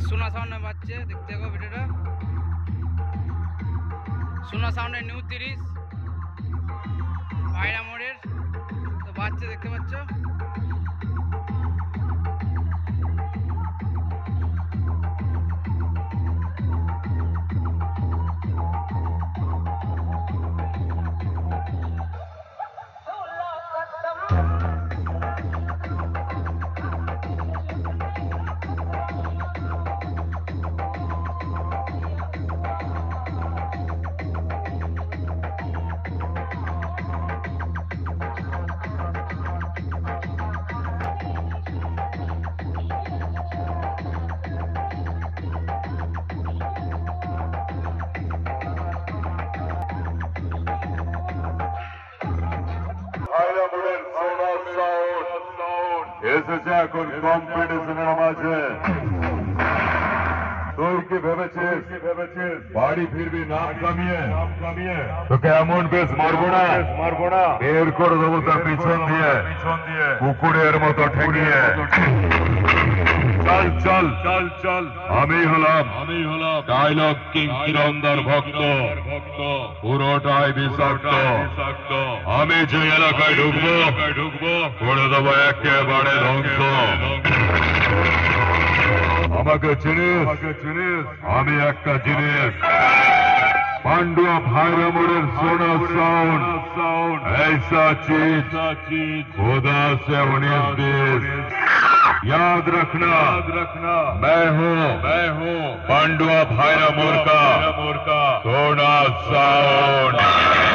সোনা সাউন্ডে বাজছে, দেখতে থাকো ভিডিওটা। সোনা সাউন্ডের নিউ 30 পায়রা মোড়ের তো বাজছে, দেখতে পাচ্ছ। এসেছে এখন কম্পিটিশনের মাঝে। তুই কি ভেবেছিস বাড়ি ফিরবি নাম কামিয়ে? তোকে এমন বেশ মারবো না, বের করে দেবো তার পিছন দিয়ে কুকুরের মতো ঠেকিয়ে। চল চল চল, আমি হলাম ডায়লগ কিং কিরণদার ভক্ত, পুরোটাই বিষাক্ত। আমি যে এলাকায় ঢুকবো করে দেবো একেবারে ধ্বংস। আমাকে চিনিস? আমি একটা জিনিস, पांडुआ भाईरा मोड़ेर सोना साउंड, ऐसा चीज खुदा से 19 याद रखना। मैं हूँ पांडुआ भाईरा मोड़ का सोना साउंड।